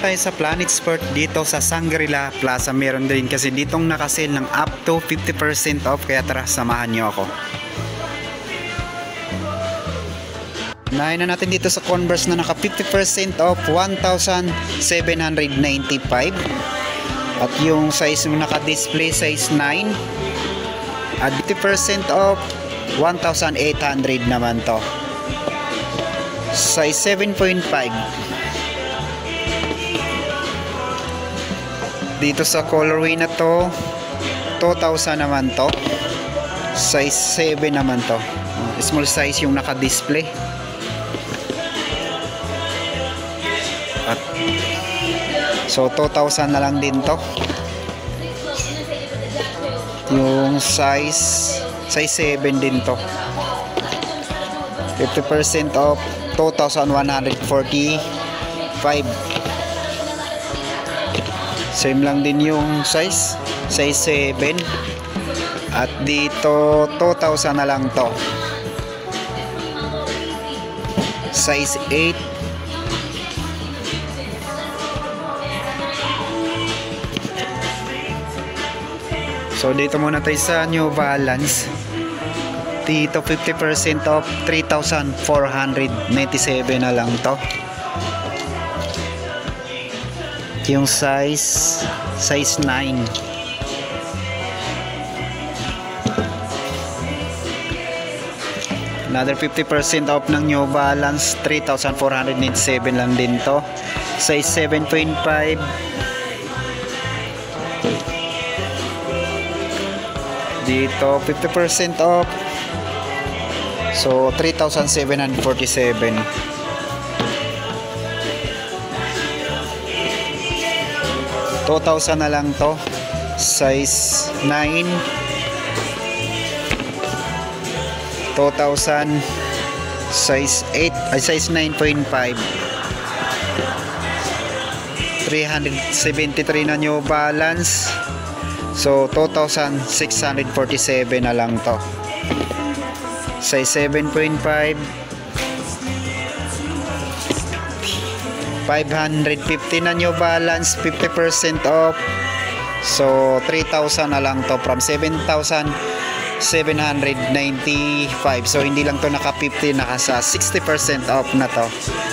Tayo sa Planet Sport dito sa Shangri-La Plaza. Meron din kasi ditong nakasale ng up to 50% off, kaya tara samahan nyo ako. Unahin na natin dito sa Converse na naka 50% off, 1,795. At yung size mo naka-display size 9. At 50% off, 1,800 naman to. Size 7.5. Dito sa colorway na to, 2,000 naman to. Size 7 naman to. Small size yung naka-display. At so 2,000 na lang din to. Yung size 7 din to. 50% off, 2,145. Same lang din yung size 7. At dito 2,000 na lang to. Size 8. So dito muna tayo sa New Balance. Dito 50% off, 3,497 na lang to. Yung size 9. Another 50% off ng New Balance, 3,497 lang din to. Size 7.5. Dito 50% off, so 3,747. 2,000 na lang to. Size 9. 2,000. Size 8 ay size 9.5. 373 na New Balance. So 2,647 na lang to. Size 7.5. 550 na New Balance, 50% off. So 3,000 na lang to from 7,795. So hindi lang to naka 50, naka sa 60% off na to.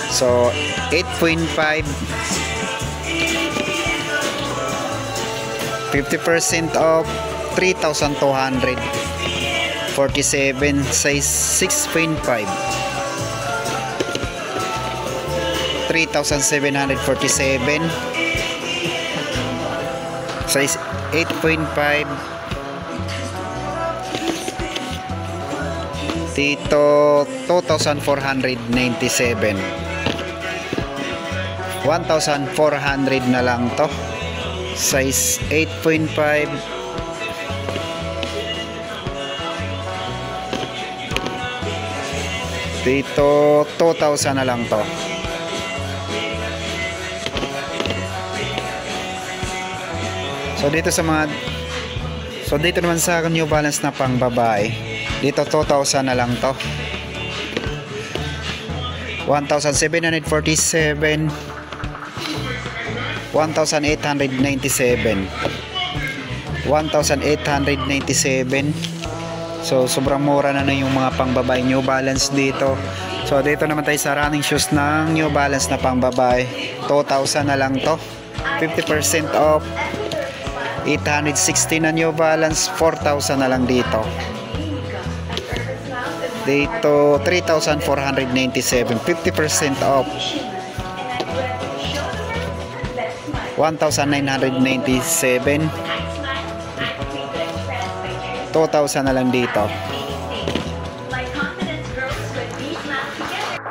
So 8.5. 50% off, 3,247. Size 6.5. 3,747. Size 8.5. Dito 2,497. 1,400 na lang to. Size 8.5. Dito 2,000 na lang to. So dito naman sa New Balance na pang babae, dito 2,000 na lang to. 1,747. 1,897. 1,897. So sobrang mura na yung mga pang babae New Balance dito. So dito naman tayo sa running shoes ng New Balance na pang babae, 2,000 na lang to. 50% off. 860 na New Balance, 4,000 na lang dito. Dito 3,497, 50% off. 1,997. 2,000 na lang dito.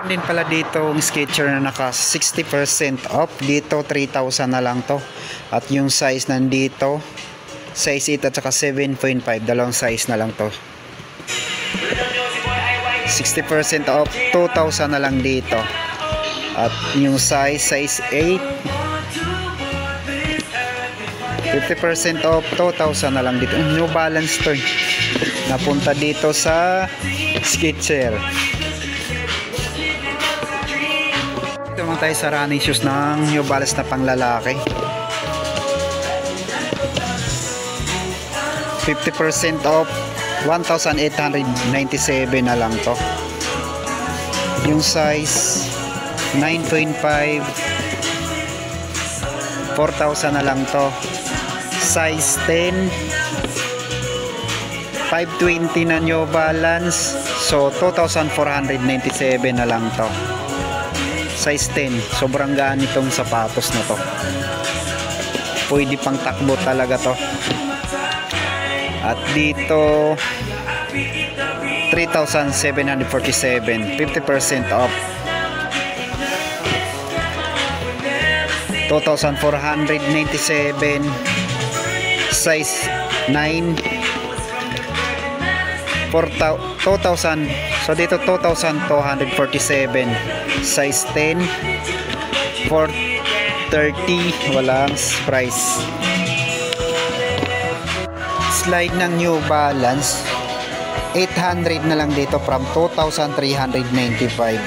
Din pala dito ang Skechers na naka 60% off. Dito 3,000 na lang to. At yung size nandito, size 8 at saka 7.5, dalawang size na lang to. 60% off, 2,000 na lang dito. At yung size 8, 50% off, 2,000 na lang dito. New Balance to, napunta dito sa Skechers. Ito mga naman tayo sa running shoes ng New Balance na panglalaki. 50% off, 1,897 na lang to. Yung size 9.5, 4,000 na lang to. Size 10, 520 na New Balance, so 2,497 na lang to. Size 10, sobrang gaan itong sapatos na to, pwede pang takbo talaga to. At dito 3,747, 50% off, 2,497, size 9, 2,000, so dito 2,247, size 10, 430, walang price. Slide ng New Balance 800 na lang dito from 2,395.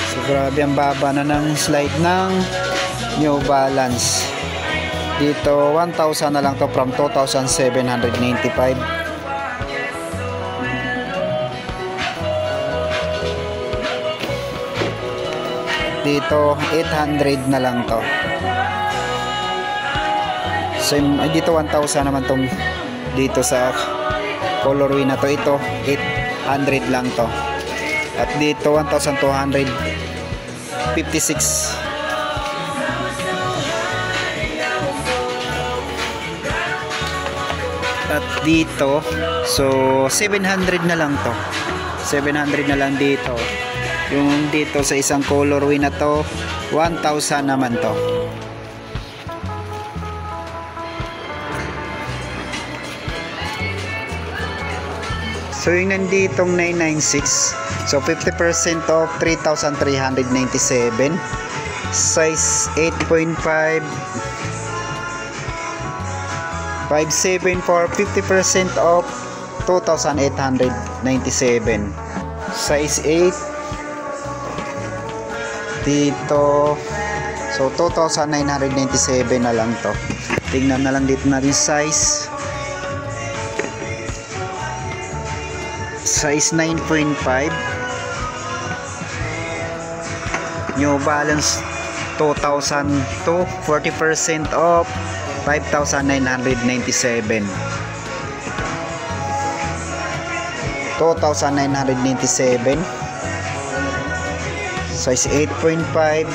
So grabe ang baba na ng slide ng New Balance. Dito 1,000 na lang to from 2,795. Dito 800 na lang to. Same, dito 1,000 naman tong dito sa colorway na to. Ito 800 lang to. At dito 1,256. At dito, so 700 na lang to. 700 na lang dito. Yung dito sa isang colorway na to 1,000 naman to. So yung nanditong 996, so 50% off, 3,397, size 8.5, 574, 50% off, 2,897, size 8 dito, so 2,997 na lang to. Tingnan na lang dito natin size 9.5, New Balance 2,002, 40% off, 5,997, 2,997, size 8.5,